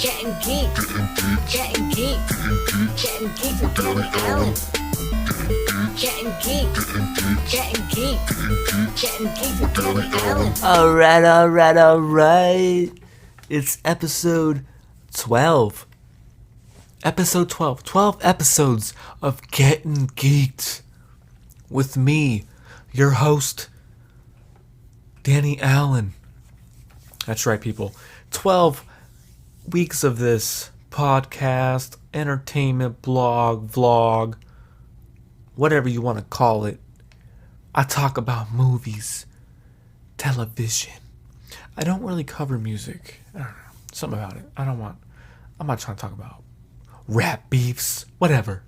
Gettin Geeked. Gettin Geeked. Gettin Geeked with Danny Allen. Gettin Geeked. Gettin Geeked. Gettin Geeked with Danny Allen. Alright. It's episode 12. Episode 12. 12 episodes of Gettin Geeked. With me, your host, Danny Allen. That's right, people. 12 weeks of this podcast, entertainment, blog, vlog, whatever you want to call it. I talk about movies, television. I don't really cover music. I don't know. Something about it. I'm not trying to talk about rap beefs, whatever.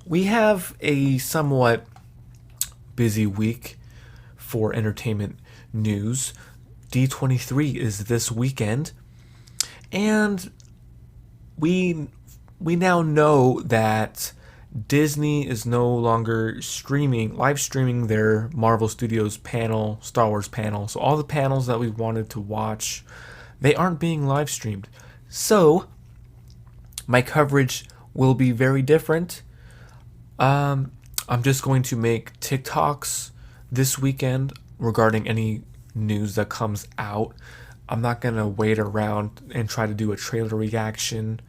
We have a somewhat busy week for entertainment news. D23 is this weekend, and we now know that Disney is no longer live streaming their Marvel Studios panel, Star Wars panel. So all the panels that we wanted to watch, they aren't being live streamed. So my coverage will be very different. I'm just going to make TikToks this weekend regarding any news that comes out. I'm not going to wait around and try to do a trailer reaction.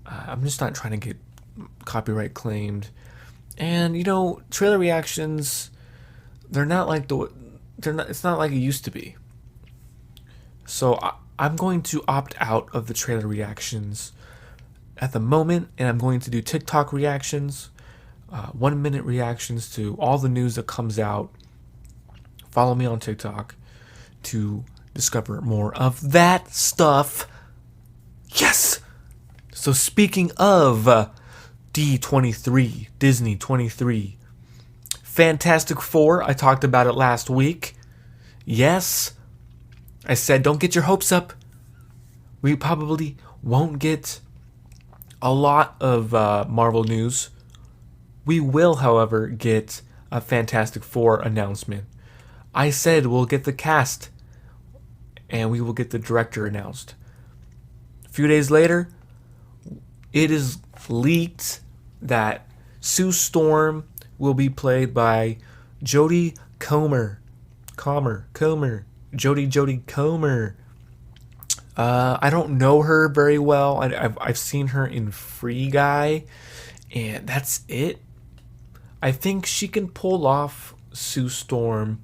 I'm just not trying to get copyright claimed. And, trailer reactions, it's not like it used to be. So I'm going to opt out of the trailer reactions at the moment, and I'm going to do TikTok reactions, 1 minute reactions to all the news that comes out. Follow me on TikTok to discover more of that stuff. Yes! So speaking of D23, Disney 23, Fantastic Four, I talked about it last week. Yes, I said don't get your hopes up. We probably won't get a lot of Marvel news. We will, however, get a Fantastic Four announcement. I said we'll get the cast and we will get the director announced. A few days later, it is leaked that Sue Storm will be played by Jodie Comer. Jodie Comer. I don't know her very well. I've seen her in Free Guy, and that's it. I think she can pull off Sue Storm.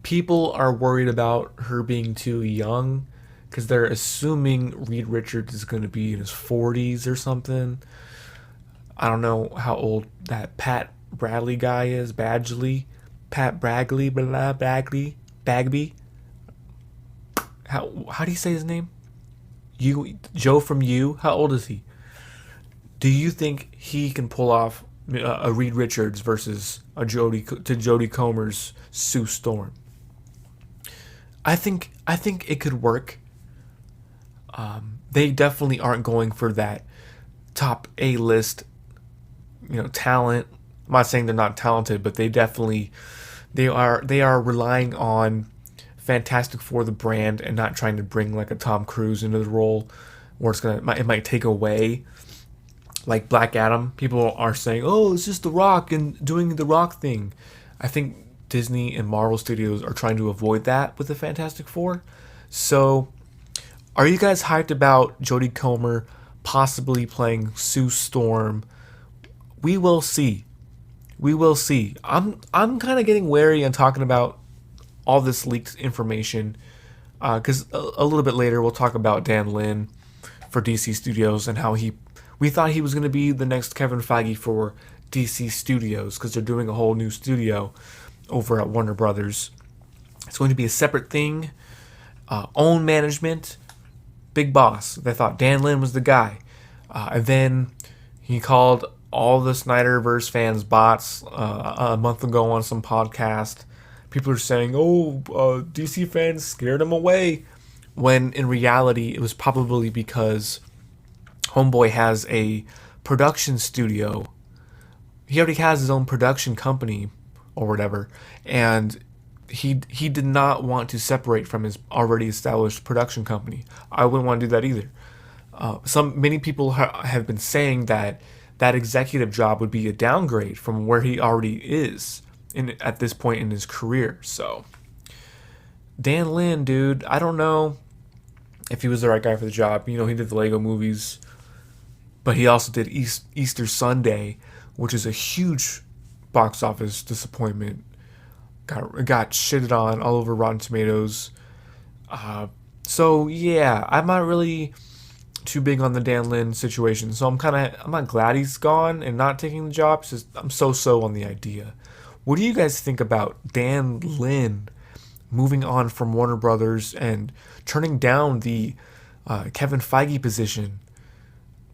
People are worried about her being too young because they're assuming Reed Richards is going to be in his 40s or something. I don't know how old that Pat Bradley guy is. Pat Bagby. How do you say his name? Joe from You. How old is he? Do you think he can pull off a Reed Richards versus a Jodie Comer's Sue Storm? I think it could work. They definitely aren't going for that top A-list, talent. I'm not saying they're not talented, but they are relying on Fantastic Four the brand and not trying to bring like a Tom Cruise into the role, where it might take away. Like Black Adam, people are saying, "Oh, it's just The Rock and doing the Rock thing." I think Disney and Marvel Studios are trying to avoid that with the Fantastic Four. So, are you guys hyped about Jodie Comer possibly playing Sue Storm? We will see. I'm kind of getting wary on talking about all this leaked information because a little bit later we'll talk about Dan Lin for DC Studios and how we thought he was going to be the next Kevin Feige for DC Studios because they're doing a whole new studio over at Warner Brothers. It's going to be a separate thing, own management, big boss. They thought Dan Lin was the guy, and then he called all the Snyderverse fans bots a month ago on some podcast. People are saying, DC fans scared him away, when in reality it was probably because Homeboy has a production studio. He already has his own production company or whatever, and he did not want to separate from his already established production company. I wouldn't want to do that either. Many people have been saying that executive job would be a downgrade from where he already is at this point in his career. So Dan Lin, dude, I don't know if he was the right guy for the job. He did the Lego movies, but he also did Easter Sunday, which is a huge box office disappointment. Got shitted on all over Rotten Tomatoes. So yeah, I'm not really too big on the Dan Lin situation. So I'm not glad he's gone and not taking the job. It's just, I'm so on the idea. What do you guys think about Dan Lin moving on from Warner Brothers and turning down the Kevin Feige position?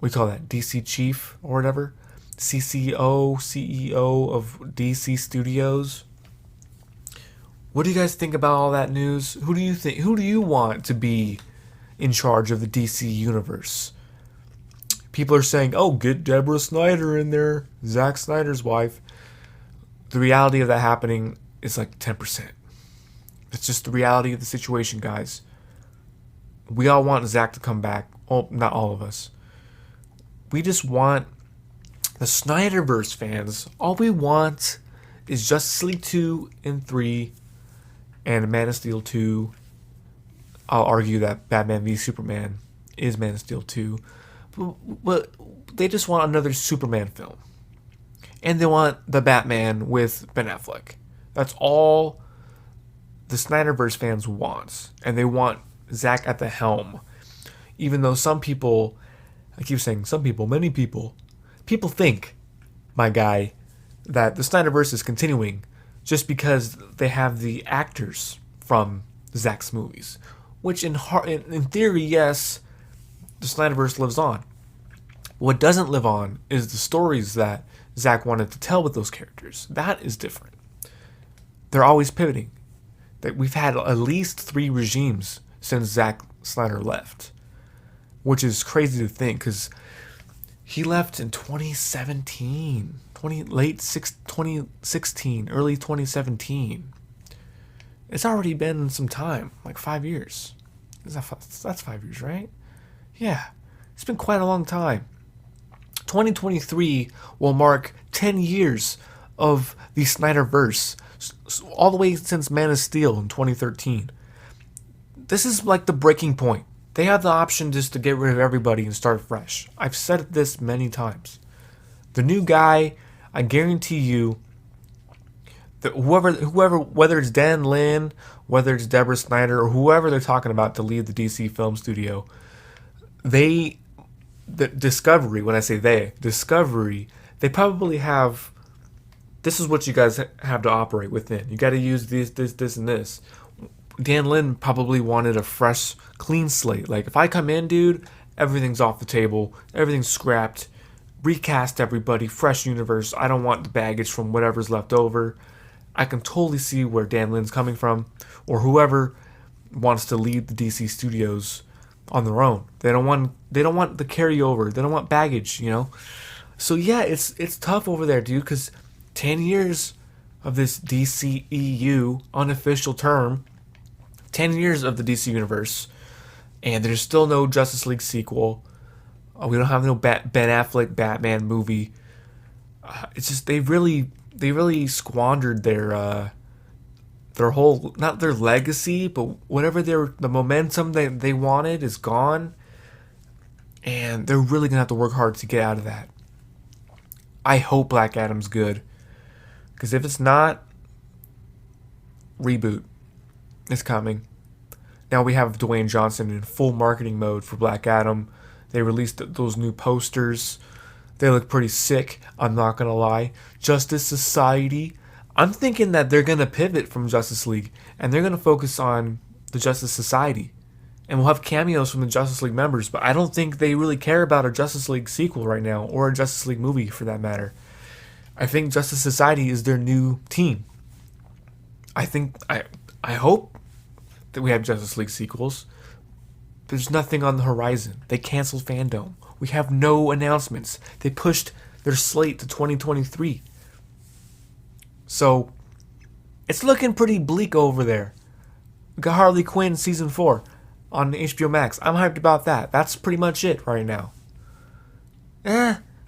We call that DC chief or whatever, CCO, CEO of DC Studios. What do you guys think about all that news? Who do you want to be in charge of the DC universe? People are saying, oh, get Deborah Snyder in there, Zack Snyder's wife. The reality of that happening is like 10%. It's just the reality of the situation, guys. We all want Zack to come back. Well, not all of us. We just want the Snyderverse fans. All we want is Justice League 2 and 3 and Man of Steel 2. I'll argue that Batman v Superman is Man of Steel 2. But they just want another Superman film. And they want the Batman with Ben Affleck. That's all the Snyderverse fans want. And they want Zack at the helm. Even though some people, I keep saying some people, many people think, my guy, that the Snyderverse is continuing just because they have the actors from Zack's movies. Which in theory, yes, the Snyderverse lives on. What doesn't live on is the stories that Zack wanted to tell with those characters. That is different. They're always pivoting. That we've had at least 3 regimes since Zack Snyder left. Which is crazy to think, because he left in 2017. Late 2016, early 2017. It's already been some time, like 5 years. That's 5 years, right? Yeah, it's been quite a long time. 2023 will mark 10 years of the Snyderverse, all the way since Man of Steel in 2013. This is like the breaking point. They have the option just to get rid of everybody and start fresh. I've said this many times. The new guy, I guarantee you, that whoever, whether it's Dan Lin, whether it's Deborah Snyder, or whoever they're talking about to lead the DC film studio, Discovery, when I say Discovery, they probably have, this is what you guys have to operate within. You got to use this, and this. Dan Lin probably wanted a fresh, clean slate. Like, if I come in, dude, everything's off the table, everything's scrapped, recast everybody, fresh universe. I don't want the baggage from whatever's left over. I can totally see where Dan Lin's coming from, or whoever wants to lead the DC studios on their own. They don't want the carryover. They don't want baggage, So yeah, it's tough over there, dude, because 10 years of this DCEU unofficial term, 10 years of the DC universe, and there's still no Justice League sequel. We don't have no Ben Affleck Batman movie. It's just they really squandered their whole, not their legacy, but whatever the momentum they wanted is gone, and they're really gonna have to work hard to get out of that. I hope Black Adam's good, because if it's not, reboot is coming. Now we have Dwayne Johnson in full marketing mode for Black Adam. They released those new posters. They look pretty sick, I'm not gonna lie. Justice Society. I'm thinking that they're gonna pivot from Justice League and they're gonna focus on the Justice Society. And we'll have cameos from the Justice League members, but I don't think they really care about a Justice League sequel right now, or a Justice League movie for that matter. I think Justice Society is their new team. I hope that we have Justice League sequels. There's nothing on the horizon. They canceled Fandom. We have no announcements. They pushed their slate to 2023. So, It's looking pretty bleak over there. We got Harley Quinn season 4 on HBO Max. I'm hyped about that. That's pretty much it right now.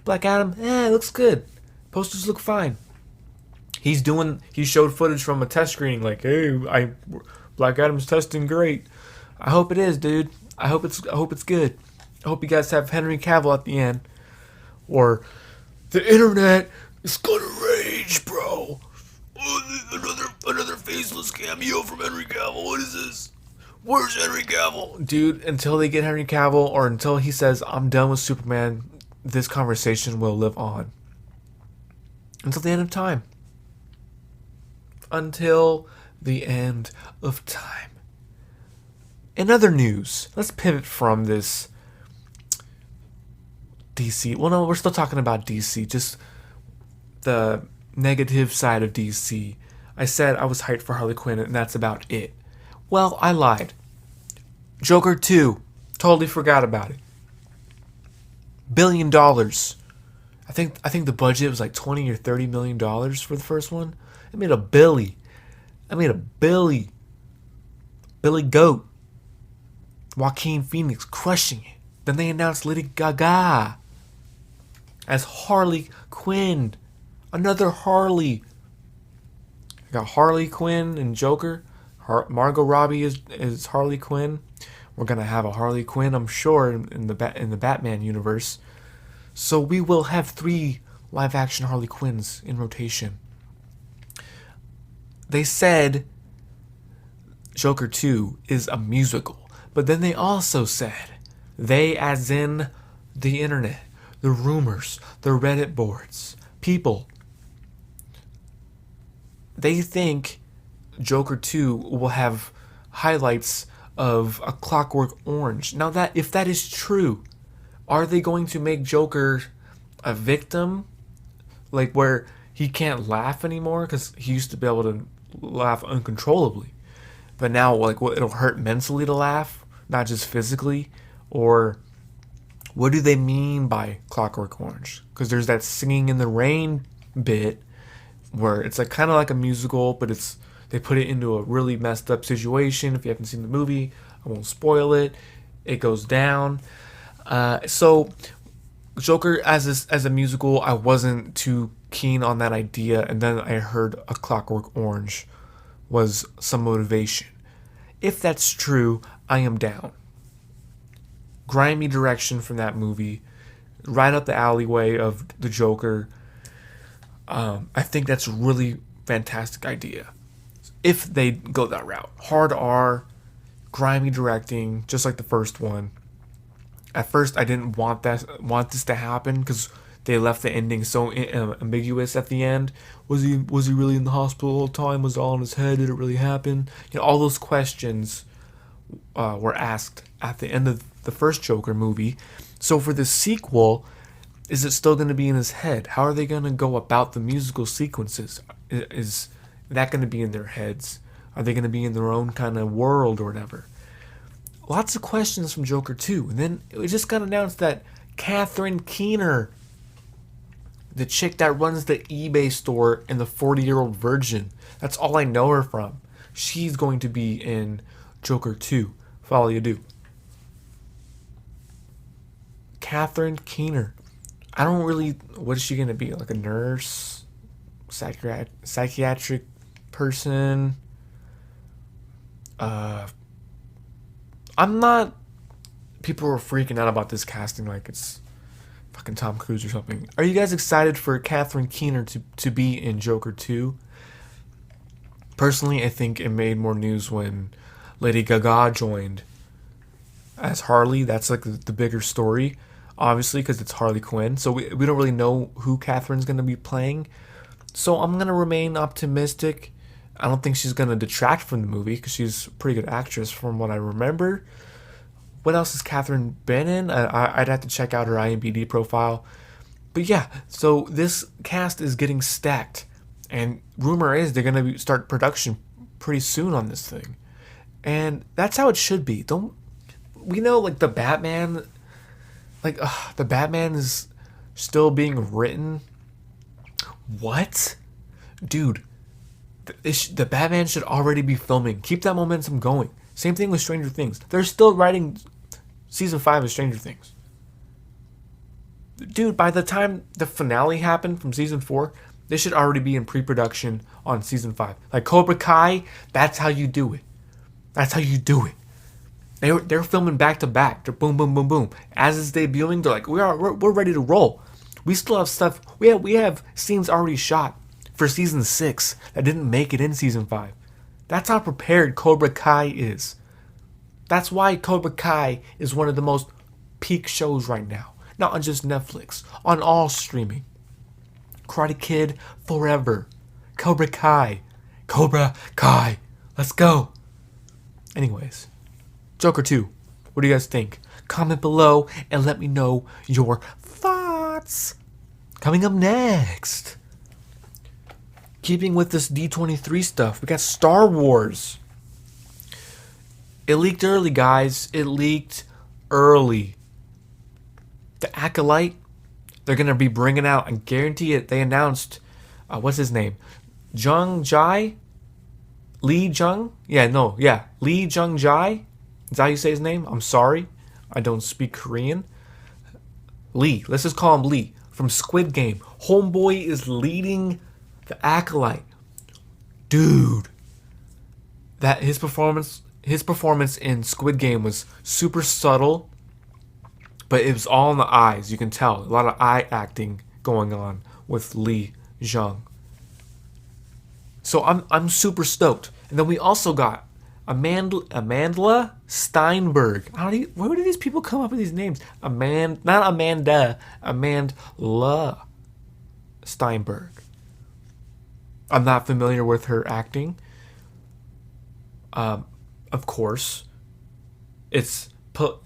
Black Adam, it looks good. Posters look fine. He showed footage from a test screening like, hey, Black Adam's testing great. I hope it is, dude. I hope it's good. I hope you guys have Henry Cavill at the end. Or the internet is gonna rage, bro. Another faceless cameo from Henry Cavill. What is this? Where's Henry Cavill? Dude, until they get Henry Cavill or until he says, I'm done with Superman, this conversation will live on. Until the end of time. Until the end of time. In other news, let's pivot from this DC. Well, no, we're still talking about DC. Just the negative side of DC. I said I was hyped for Harley Quinn, and that's about it. Well, I lied. Joker 2. Totally forgot about it. $1 billion. I think the budget was like $20 or $30 million for the first one. I made a Billy. Billy Goat. Joaquin Phoenix crushing it. Then they announced Lady Gaga as Harley Quinn. Another Harley. I got Harley Quinn and Joker. Margot Robbie is Harley Quinn. We're gonna have a Harley Quinn, I'm sure, in the Batman universe. So we will have 3 live-action Harley Quinns in rotation. They said Joker 2 is a musical, but then they also said, they as in the internet, the rumors, the Reddit boards, people, they think Joker 2 will have highlights of A Clockwork Orange. Now, that if that is true, are they going to make Joker a victim? Like where he can't laugh anymore? Because he used to be able to laugh uncontrollably. But now, like, it'll hurt mentally to laugh, not just physically? Or what do they mean by Clockwork Orange? Because there's that singing in the rain bit where it's like kind of like a musical, but they put it into a really messed up situation. If you haven't seen the movie, I won't spoil it. It goes down. So Joker as a musical, I wasn't too keen on that idea, and then I heard A Clockwork Orange was some motivation. If that's true, I am down. Grimy direction from that movie, right up the alleyway of the Joker. I think that's a really fantastic idea. If they go that route. Hard R, grimy directing, just like the first one. At first, I didn't want this to happen because they left the ending so ambiguous at the end. Was he really in the hospital all the time? Was it all in his head? Did it really happen? You know, all those questions were asked at the end of the first Joker movie. So for the sequel, is it still going to be in his head? How are they going to go about the musical sequences? Is that going to be in their heads? Are they going to be in their own kind of world or whatever? Lots of questions from Joker 2. And then it just got announced that Katherine Keener, the chick that runs the eBay store in the 40-Year-Old Virgin, that's all I know her from. She's going to be in Joker 2. Follow you do. Katherine Keener. I don't really... What is she going to be? Like a nurse? Psychiatric person? I'm not... People are freaking out about this casting like it's fucking Tom Cruise or something. Are you guys excited for Katherine Keener to be in Joker 2? Personally, I think it made more news when Lady Gaga joined as Harley. That's like the bigger story, obviously, because it's Harley Quinn. So we don't really know who Katherine's going to be playing. So I'm going to remain optimistic. I don't think she's going to detract from the movie because she's a pretty good actress from what I remember. What else has Katherine been in? I'd have to check out her IMDb profile. But yeah, so this cast is getting stacked. And rumor is they're going to start production pretty soon on this thing. And that's how it should be. We know, like, the Batman... Like, the Batman is still being written. What? Dude, The Batman should already be filming. Keep that momentum going. Same thing with Stranger Things. They're still writing season 5 of Stranger Things. Dude, by the time the finale happened from season 4, they should already be in pre-production on season 5. Like Cobra Kai, that's how you do it. That's how you do it. They're filming back to back. They're boom, boom, boom, boom. As it's debuting, they're like, we're ready to roll. We still have stuff. We have scenes already shot for season 6 that didn't make it in season 5. That's how prepared Cobra Kai is. That's why Cobra Kai is one of the most peak shows right now. Not on just Netflix, on all streaming. Karate Kid forever. Cobra Kai. Cobra Kai. Let's go. Anyways, Joker 2. What do you guys think? Comment below and let me know your thoughts. Coming up next. Keeping with this D23 stuff, we got Star Wars. It leaked early, guys. It leaked early. The Acolyte, they're going to be bringing out, and guarantee it, they announced, what's his name? Jung-jae? Lee Jung? Lee Jung-jae? Is that how you say his name? I'm sorry. I don't speak Korean. Lee. Let's just call him Lee. From Squid Game. Homeboy is leading the Acolyte. Dude. That his performance in Squid Game was super subtle, but it was all in the eyes. You can tell. A lot of eye acting going on with Lee Jung. So I'm super stoked. And then we also got Amandla Steinberg. Where do these people come up with these names? Not Amanda. Amandla Steinberg. I'm not familiar with her acting. Of course,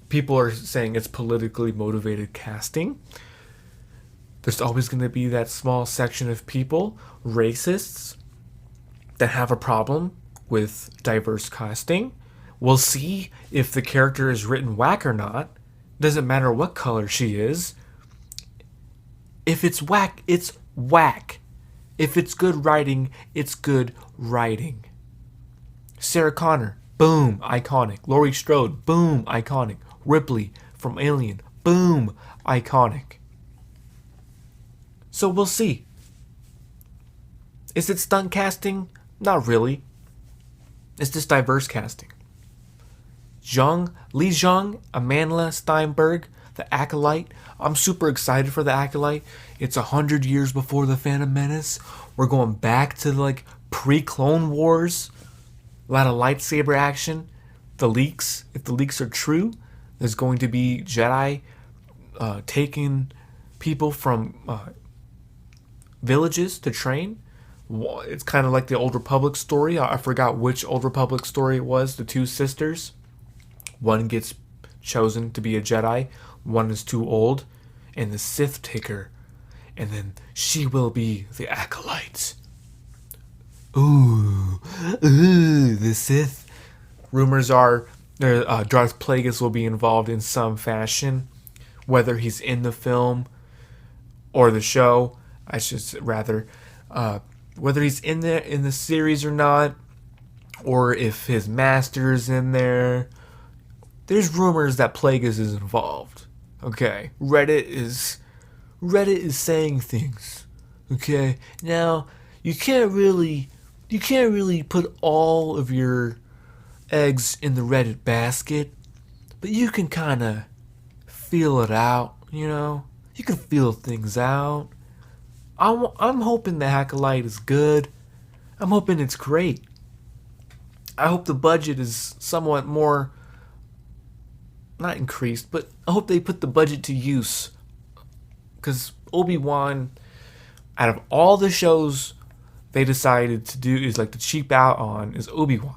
people are saying it's politically motivated casting. There's always going to be that small section of people, racists, that have a problem with diverse casting. We'll see if the character is written whack or not. Doesn't matter what color she is. If it's whack, it's whack. If it's good writing, it's good writing. Sarah Connor, boom, iconic. Laurie Strode, boom, iconic. Ripley from Alien, boom, iconic. So we'll see. Is it stunt casting? Not really. It's just diverse casting. Lee Jung, Amandla Steinberg, the Acolyte. I'm super excited for the Acolyte. It's 100 years before the Phantom Menace. We're going back to like pre-Clone Wars. A lot of lightsaber action. If the leaks are true, there's going to be Jedi taking people from villages to train. It's kind of like the Old Republic story. I forgot which Old Republic story it was. The two sisters. One gets chosen to be a Jedi. One is too old. And the Sith take her. And then she will be the Acolyte. Ooh, the Sith. Rumors are Darth Plagueis will be involved in some fashion. Whether he's in the film or the show. I should rather... whether he's in the series or not, or if his master is in there. There's rumors that Plagueis is involved. Okay, Reddit is saying things. Okay, now you can't really put all of your eggs in the Reddit basket, but you can kind of feel it out. You know, you can feel things out. I'm hoping the Acolyte is good. I'm hoping it's great. I hope the budget is somewhat more, not increased, but I hope they put the budget to use. Because Obi-Wan, out of all the shows they decided to do, is like to cheap out on, is Obi-Wan.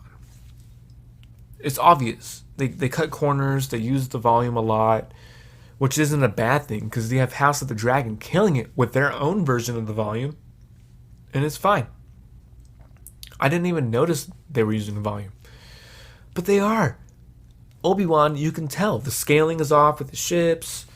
It's obvious. They cut corners, they use the volume a lot. Which isn't a bad thing, because they have House of the Dragon killing it with their own version of the volume. And it's fine. I didn't even notice they were using the volume. But they are. Obi-Wan, you can tell. The scaling is off with the ships.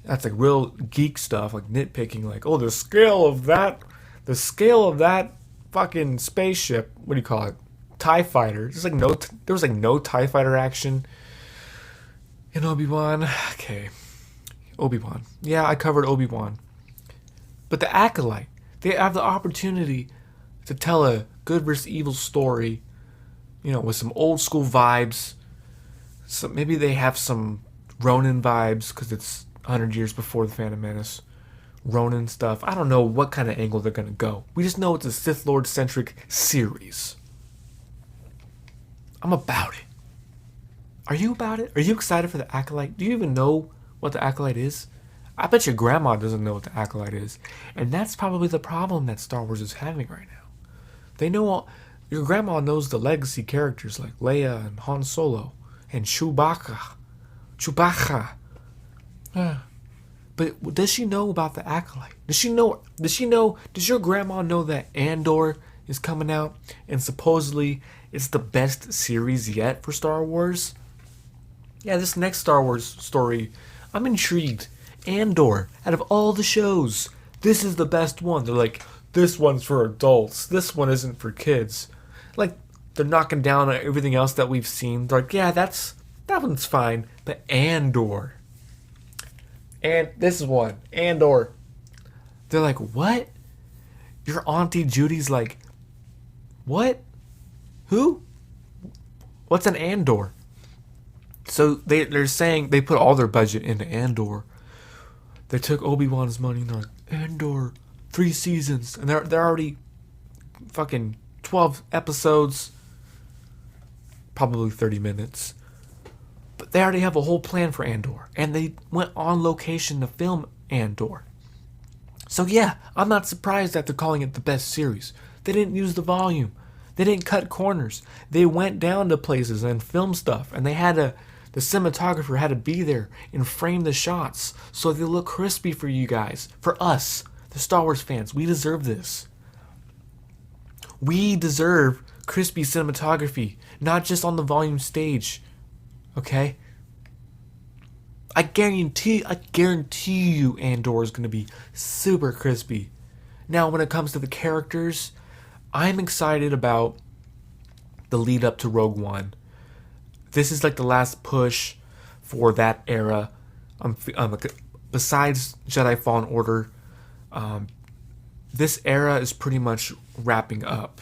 That's like real geek stuff, like nitpicking, like, oh, the scale of that fucking spaceship. What do you call it? TIE fighter. There was no TIE fighter action in Obi-Wan. Okay. Obi-Wan. Yeah, I covered Obi-Wan. But the Acolyte, they have the opportunity to tell a good versus evil story, with some old school vibes. So maybe they have some Ronin vibes because it's 100 years before the Phantom Menace. Ronin stuff. I don't know what kind of angle they're going to go. We just know it's a Sith Lord centric series. I'm about it. Are you about it? Are you excited for the Acolyte? Do you even know what the Acolyte is? I bet your grandma doesn't know what the Acolyte is. And that's probably the problem that Star Wars is having right now. They know your grandma knows the legacy characters like Leia and Han Solo and Chewbacca. But does she know about the Acolyte? Does your grandma know that Andor is coming out and supposedly it's the best series yet for Star Wars? Yeah, this next Star Wars story, I'm intrigued. Andor, out of all the shows, this is the best one. They're like, this one's for adults. This one isn't for kids. Like, they're knocking down on everything else that we've seen. They're like, yeah, that one's fine. But Andor. And this is one. Andor. They're like, what? Your Auntie Judy's like, what? Who? What's an Andor? So they're saying they put all their budget into Andor. They took Obi-Wan's money and they're like, Andor, 3 seasons. And they're already fucking 12 episodes. Probably 30 minutes. But they already have a whole plan for Andor. And they went on location to film Andor. So yeah, I'm not surprised that they're calling it the best series. They didn't use the volume. They didn't cut corners. They went down to places and filmed stuff. And the cinematographer had to be there and frame the shots so they look crispy for you guys. For us, the Star Wars fans, we deserve this. We deserve crispy cinematography, not just on the volume stage. Okay? I guarantee you Andor is going to be super crispy. Now, when it comes to the characters, I'm excited about the lead up to Rogue One. This is like the last push for that era. Besides Jedi Fallen Order, this era is pretty much wrapping up.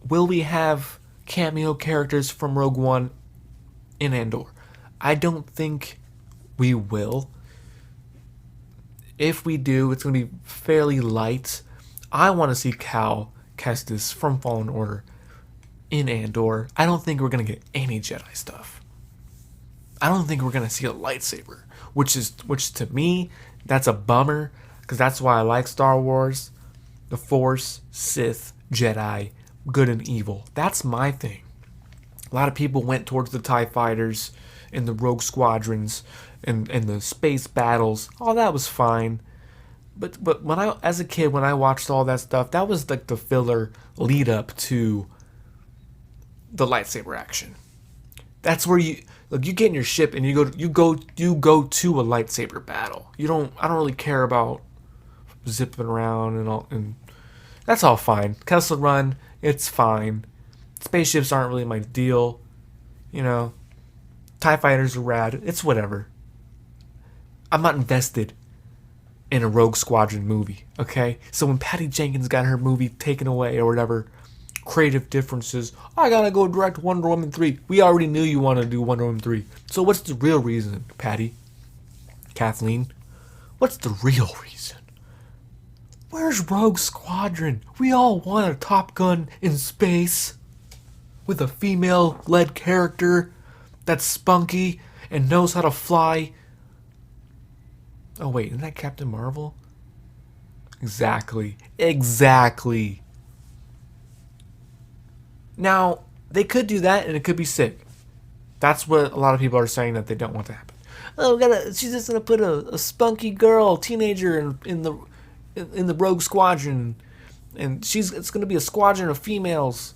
Will we have cameo characters from Rogue One in Andor? I don't think we will. If we do, it's going to be fairly light. I want to see Cal Kestis from Fallen Order in Andor. I don't think we're going to get any Jedi stuff. I don't think we're going to see a lightsaber, which to me, that's a bummer, because that's why I like Star Wars. The Force, Sith, Jedi, good and evil. That's my thing. A lot of people went towards the TIE fighters and the rogue squadrons and the space battles. All that was fine. But when as a kid, when I watched all that stuff, that was like the filler lead up to the lightsaber action. That's where you get in your ship and you go to a lightsaber battle. I don't really care about zipping around and all, and that's all fine. Kessel Run, it's fine. Spaceships aren't really my deal. TIE fighters are rad. It's whatever. I'm not invested in a Rogue Squadron movie, okay? So when Patty Jenkins got her movie taken away or whatever, creative differences, I gotta go direct Wonder Woman 3. We already knew you wanted to do Wonder Woman 3. So what's the real reason, Patty? Kathleen? What's the real reason? Where's Rogue Squadron? We all want a Top Gun in space with a female-led character that's spunky and knows how to fly. Oh wait, isn't that Captain Marvel? Exactly. Now, they could do that and it could be sick. That's what a lot of people are saying that they don't want to happen. Oh, she's just gonna put a spunky girl, teenager in the Rogue Squadron, and it's gonna be a squadron of females.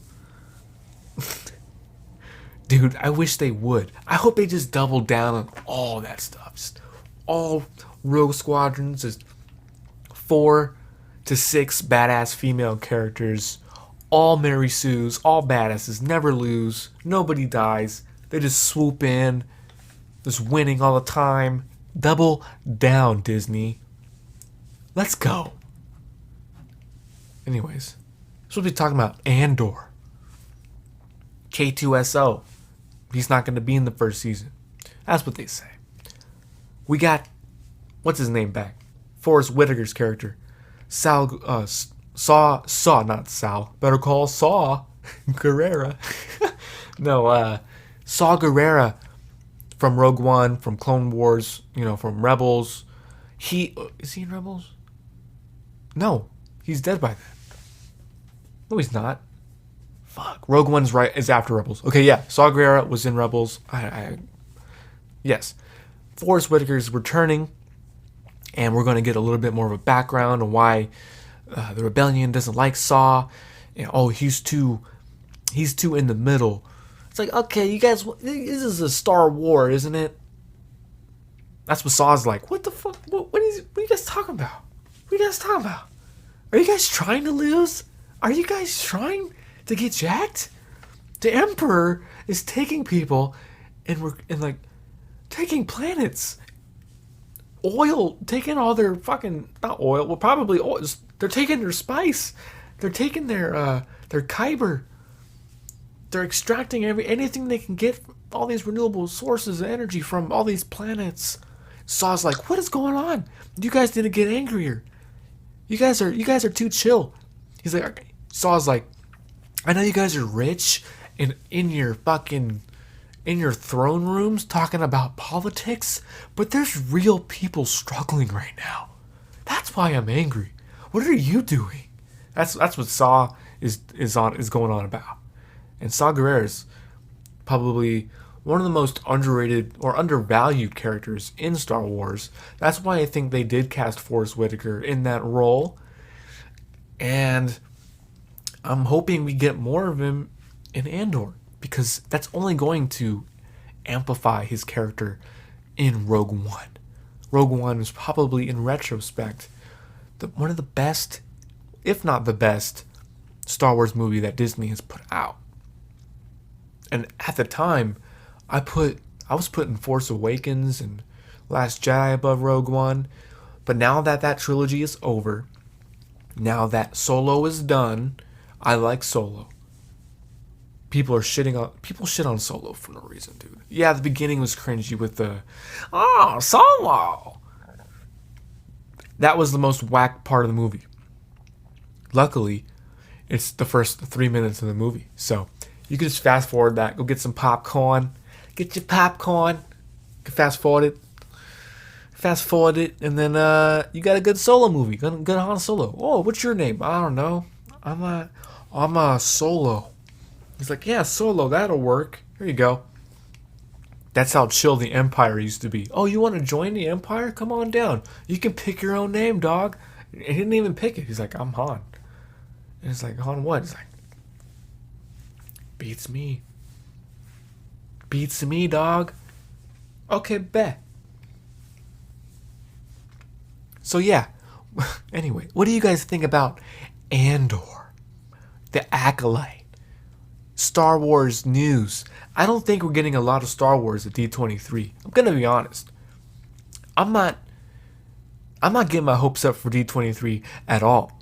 Dude, I wish they would. I hope they just double down on all that stuff. Just all Rogue Squadrons, just 4 to 6 badass female characters, all Mary Sues, all badasses, never lose, nobody dies. They just swoop in, just winning all the time. Double down, Disney. Let's go. Anyways, supposed to be talking about Andor. K2SO. He's not going to be in the first season. That's what they say. We got, what's his name back? Forrest Whitaker's character. Not Sal. Better call Saw Gerrera. No, Saw Gerrera from Rogue One, from Clone Wars, from Rebels. Is he in Rebels? No, he's dead by then. No, he's not. Fuck. Rogue One's is after Rebels. Okay, yeah. Saw Gerrera was in Rebels. Yes. Forrest Whitaker's returning, and we're going to get a little bit more of a background on why the rebellion doesn't like Saw. And, he's too in the middle. It's like, okay, you guys, this is a Star War, isn't it? That's what Saw's like. What the fuck? What are you guys talking about? What are you guys talking about? Are you guys trying to lose? Are you guys trying to get jacked? The Emperor is taking people and taking planets. Oil, taking all their fucking, not oil, well, probably oil. They're taking their spice. They're taking their kyber. They're extracting anything they can get from all these renewable sources of energy from all these planets. Saw's like, what is going on? You guys need to get angrier. You guys are too chill. He's like, Saw's like, I know you guys are rich and in your throne rooms talking about politics, but there's real people struggling right now. That's why I'm angry. What are you doing? That's what Saw is going on about. And Saw Gerrera is probably one of the most underrated or undervalued characters in Star Wars. That's why I think they did cast Forrest Whitaker in that role. And I'm hoping we get more of him in Andor, because that's only going to amplify his character in Rogue One. Rogue One is probably, in retrospect, one of the best, if not the best, Star Wars movie that Disney has put out. And at the time, I was putting Force Awakens and Last Jedi above Rogue One. But now that trilogy is over, now that Solo is done, I like Solo. People shit on Solo for no reason, dude. Yeah, the beginning was cringy with the, Solo. That was the most whack part of the movie. Luckily, it's the first 3 minutes of the movie. So you can just fast forward that. Go get some popcorn. Get your popcorn. You can fast forward it, and then you got a good Solo movie. Good Han Solo. Oh, what's your name? I don't know. I'm a Solo. He's like, yeah, Solo, that'll work. Here you go. That's how chill the Empire used to be. Oh, you want to join the Empire? Come on down. You can pick your own name, dog. And he didn't even pick it. He's like, I'm Han. And it's like, Han what? He's like, beats me. Beats me, dog. Okay, bet. So yeah. Anyway, what do you guys think about Andor? The Acolyte? Star Wars news. I don't think we're getting a lot of Star Wars at D23. I'm gonna be honest. I'm not getting my hopes up for D23 at all.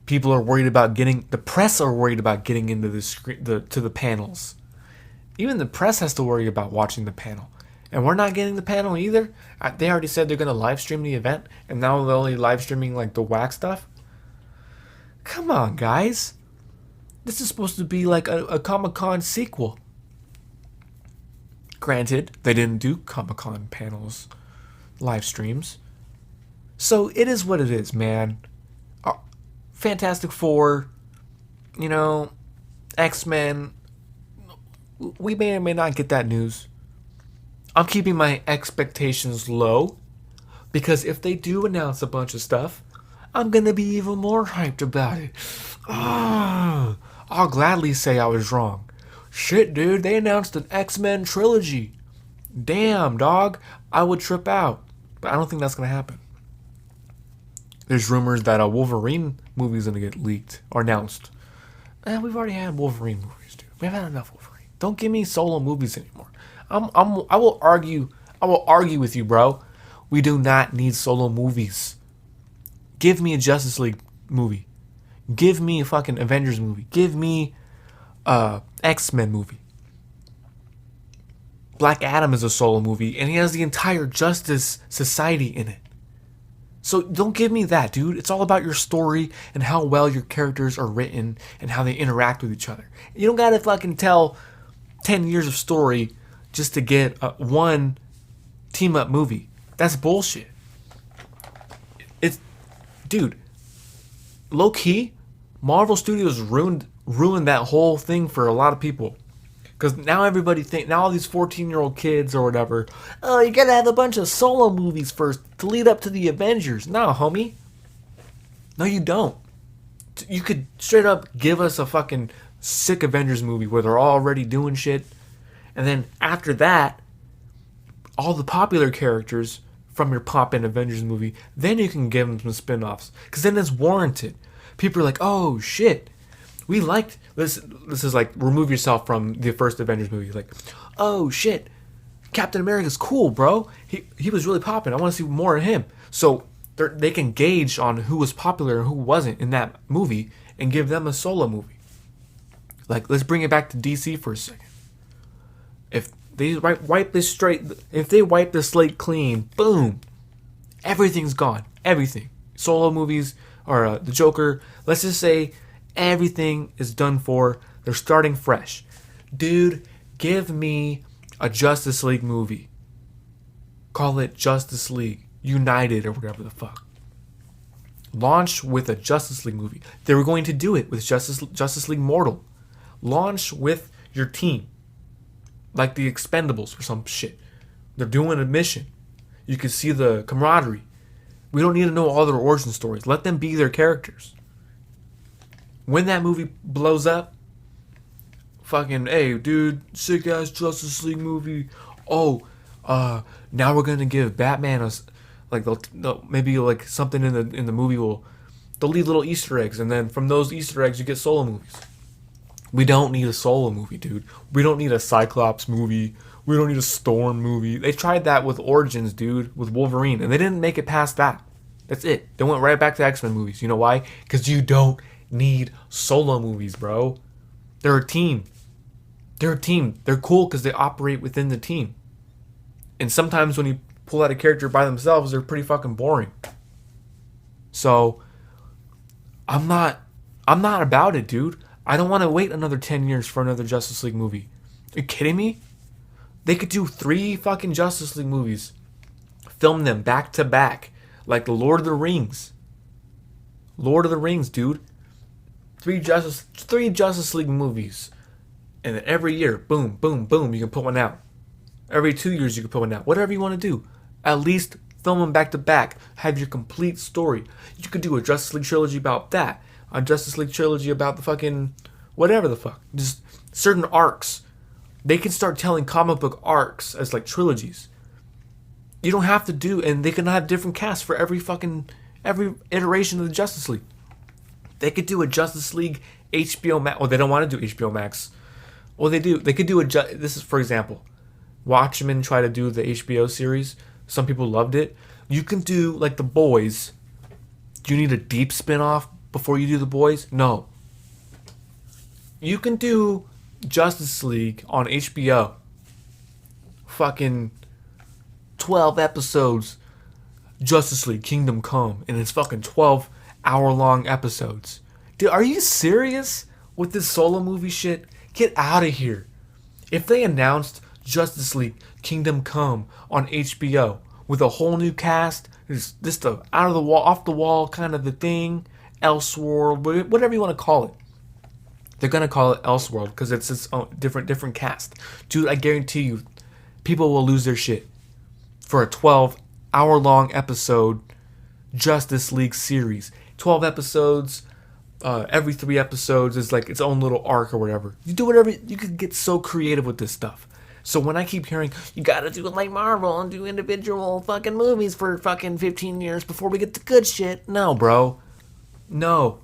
People are worried about the press are worried about getting into the panels. Even the press has to worry about watching the panel. And we're not getting the panel either. They already said they're gonna live stream the event, and now they're only live streaming like the whack stuff. Come on, guys. This is supposed to be like a Comic-Con sequel. Granted, they didn't do Comic-Con panels, live streams. So it is what it is, man. Fantastic Four, X-Men. We may or may not get that news. I'm keeping my expectations low, because if they do announce a bunch of stuff, I'm going to be even more hyped about it. I'll gladly say I was wrong. Shit, dude, they announced an X-Men trilogy. Damn, dog, I would trip out. But I don't think that's going to happen. There's rumors that a Wolverine movie is going to get leaked or announced. We've already had Wolverine movies, dude. We've had enough Wolverine. Don't give me solo movies anymore. I will argue with you, bro. We do not need solo movies. Give me a Justice League movie. Give me a fucking Avengers movie. Give me a X-Men movie. Black Adam is a solo movie, and he has the entire Justice Society in it. So don't give me that, dude. It's all about your story and how well your characters are written and how they interact with each other. You don't gotta fucking tell 10 years of story just to get one team-up movie. That's bullshit. Dude, low-key, Marvel Studios ruined that whole thing for a lot of people. Because now now all these 14-year-old kids or whatever, oh, you gotta have a bunch of solo movies first to lead up to the Avengers. No, homie. No, you don't. You could straight up give us a fucking sick Avengers movie where they're already doing shit. And then after that, all the popular characters from your pop-in Avengers movie, then you can give them some spin-offs. Because then it's warranted. People are like, oh, shit. We liked this. This is like remove yourself from the first Avengers movie. Like, oh shit, Captain America's cool, bro. He was really popping. I want to see more of him. So they can gauge on who was popular and who wasn't in that movie and give them a solo movie. Like, let's bring it back to DC for a second. If they wipe the slate clean, boom, everything's gone. Everything. Solo movies or the Joker. Let's just say. Everything is done for. They're starting fresh. Dude, give me a Justice League movie. Call it Justice League United or whatever the fuck. Launch with a Justice League movie. They were going to do it with Justice League Mortal. Launch with your team. Like the Expendables or some shit. They're doing a mission. You can see the camaraderie. We don't need to know all their origin stories. Let them be their characters. When that movie blows up, fucking, hey, dude, sick ass Justice League movie. Oh, now we're gonna give Batman a, like, they'll maybe like something in the movie they'll leave little Easter eggs, and then from those Easter eggs you get solo movies. We don't need a solo movie, dude. We don't need a Cyclops movie. We don't need a Storm movie. They tried that with Origins, dude, with Wolverine, and they didn't make it past that. That's it. They went right back to X-Men movies. You know why? Because you don't need solo movies, bro. They're a team. They're cool because they operate within the team. And sometimes when you pull out a character by themselves, they're pretty fucking boring. So I'm not about it, dude. I don't want to wait another 10 years for another Justice League movie. Are you kidding me? They could do 3 fucking Justice League movies. Film them back to back. Like the Lord of the Rings. Lord of the Rings, dude. 3 Justice League movies. And then every year, boom, boom, boom, you can put one out. Every 2 years you can put one out. Whatever you want to do. At least film them back to back. Have your complete story. You could do a Justice League trilogy about that. A Justice League trilogy about the fucking whatever the fuck. Just certain arcs. They can start telling comic book arcs as like trilogies. You don't have to do, and they can have different casts for every iteration of the Justice League. They could do a Justice League HBO Max. Well, they don't want to do HBO Max. Well, they do. They could do this is, for example, Watchmen tried to do the HBO series. Some people loved it. You can do like The Boys. Do you need a deep spin-off before you do The Boys? No. You can do Justice League on HBO. Fucking 12 episodes. Justice League Kingdom Come. And it's fucking 12 hour-long episodes. Dude, are you serious with this solo movie shit? Get out of here. If they announced Justice League Kingdom Come on HBO with a whole new cast, just a out of the wall, off the wall kind of the thing, Elseworld, whatever you want to call it. They're gonna call it Elseworld because it's its own different cast. Dude, I guarantee you, people will lose their shit for a 12-hour-long episode Justice League series. 12 episodes. Every 3 episodes is like its own little arc or whatever. You do whatever. You can get so creative with this stuff. So when I keep hearing, you gotta do it like Marvel and do individual fucking movies for fucking 15 years before we get the good shit. No, bro. No.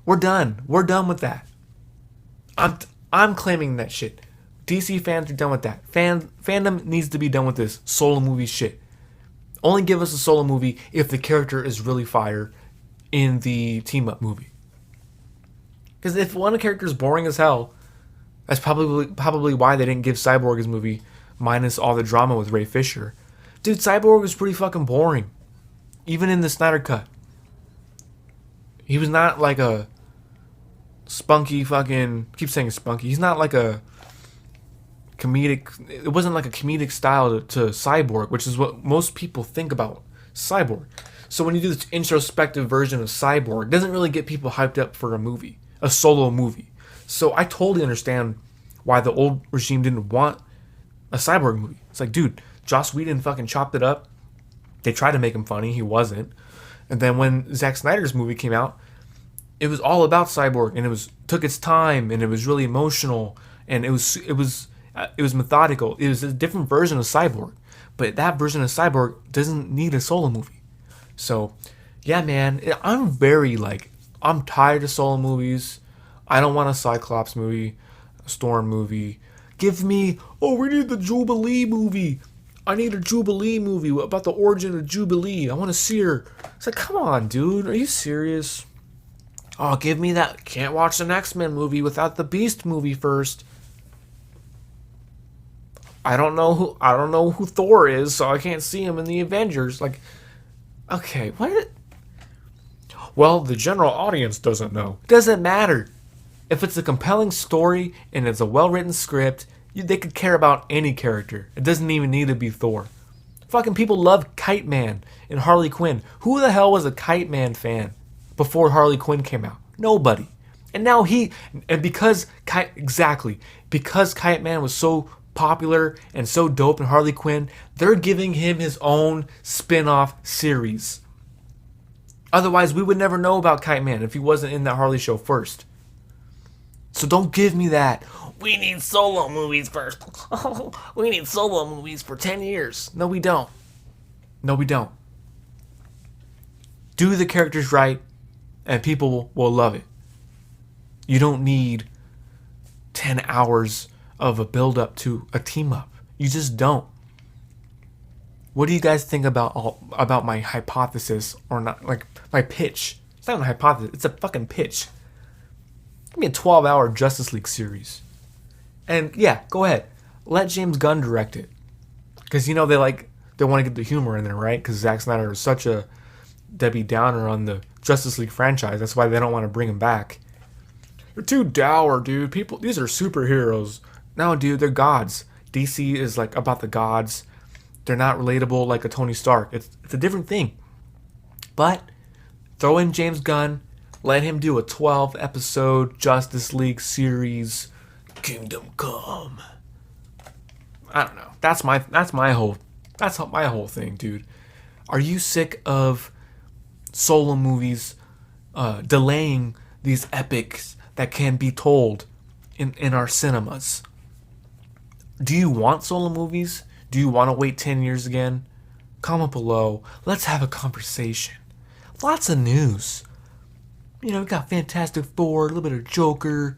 We're done. We're done with that. I'm claiming that shit. DC fans are done with that. Fandom needs to be done with this solo movie shit. Only give us a solo movie if the character is really fire in the team-up movie. Because if one character is boring as hell, that's probably why they didn't give Cyborg his movie, minus all the drama with Ray Fisher. Dude, Cyborg was pretty fucking boring. Even in the Snyder Cut. He was not like a spunky fucking... I keep saying spunky. He's not like a comedic... It wasn't like a comedic style to Cyborg, which is what most people think about Cyborg. So when you do this introspective version of Cyborg, it doesn't really get people hyped up for a movie. A solo movie. So I totally understand why the old regime didn't want a Cyborg movie. It's like, dude, Joss Whedon fucking chopped it up. They tried to make him funny. He wasn't. And then when Zack Snyder's movie came out, it was all about Cyborg, and it took its time, and it was really emotional, and it was methodical. It was a different version of Cyborg, but that version of Cyborg doesn't need a solo movie. So, yeah, man, I'm tired of solo movies. I don't want a Cyclops movie, a Storm movie. Give me, we need the Jubilee movie. I need a Jubilee movie about the origin of Jubilee. I want to see her. It's like, come on, dude. Are you serious? Oh, give me that. Can't watch an X-Men movie without the Beast movie first. I don't know who Thor is, so I can't see him in the Avengers. Like, okay, what? Well, the general audience doesn't know. Doesn't matter. If it's a compelling story and it's a well-written script, they could care about any character. It doesn't even need to be Thor. Fucking people love Kite Man and Harley Quinn. Who the hell was a Kite Man fan before Harley Quinn came out? Nobody. And now because Kite Man was so popular and so dope in Harley Quinn, they're giving him his own spin-off series. Otherwise, we would never know about Kite Man if he wasn't in that Harley show first. So don't give me that. We need solo movies first. We need solo movies for 10 years. No, we don't. No, we don't. Do the characters right, and people will love it. You don't need 10 hours of a build-up to a team-up. You just don't. What do you guys think about my hypothesis, or not, like my pitch? It's not a hypothesis, it's a fucking pitch. Give me a 12-hour Justice League series. And yeah, go ahead. Let James Gunn direct it. Because they want to get the humor in there, right? Because Zack Snyder is such a Debbie Downer on the Justice League franchise. That's why they don't want to bring him back. You're too dour, dude. These are superheroes. No, dude, they're gods. DC is like about the gods. They're not relatable like a Tony Stark. It's a different thing. But throw in James Gunn. Let him do a 12-episode Justice League series. Kingdom Come. I don't know. That's my whole thing, dude. Are you sick of solo movies delaying these epics that can be told in our cinemas? Do you want solo movies? Do you want to wait 10 years again? Comment below. Let's have a conversation. Lots of news. We got Fantastic Four, a little bit of Joker,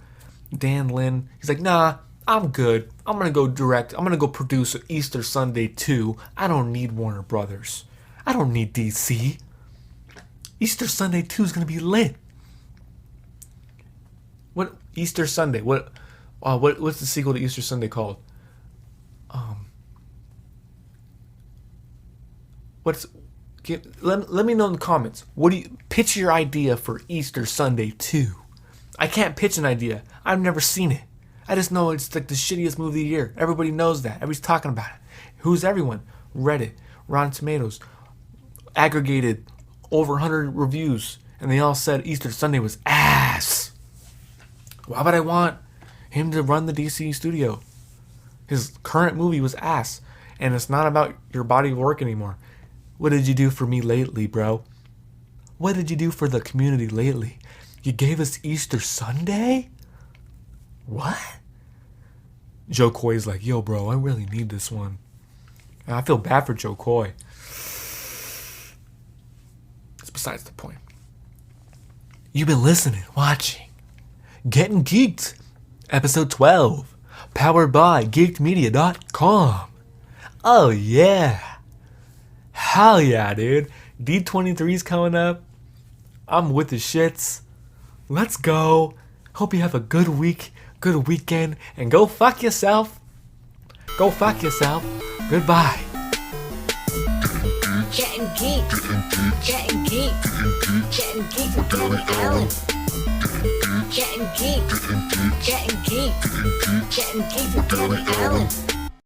Dan Lin. He's like, nah, I'm good. I'm going to go direct. I'm going to go produce Easter Sunday 2. I don't need Warner Brothers. I don't need DC. Easter Sunday 2 is going to be lit. What Easter Sunday? What's the sequel to Easter Sunday called? Let me know in the comments. What do you pitch your idea for Easter Sunday 2? I can't pitch an idea. I've never seen it. I just know it's like the shittiest movie of the year. Everybody knows that. Everybody's talking about it. Who's everyone? Reddit, Rotten Tomatoes, aggregated over 100 reviews, and they all said Easter Sunday was ass. Why would I want him to run the DC studio? His current movie was ass, and it's not about your body of work anymore. What did you do for me lately, bro? What did you do for the community lately? You gave us Easter Sunday? What? Joe Coy's like, yo, bro, I really need this one. And I feel bad for Joe Coy. It's besides the point. You've been listening, watching Gettin Geeked, episode 12, powered by geekedmedia.com. Oh yeah. Hell yeah, dude. D23's coming up. I'm with the shits. Let's go. Hope you have a good week, good weekend, and go fuck yourself. Go fuck yourself. Goodbye. Gettin Geeked. Gettin Geeked. Gettin Geeked with David Allen. Gettin Geeked. Gettin Geeked. Gettin Geeked with David Allen.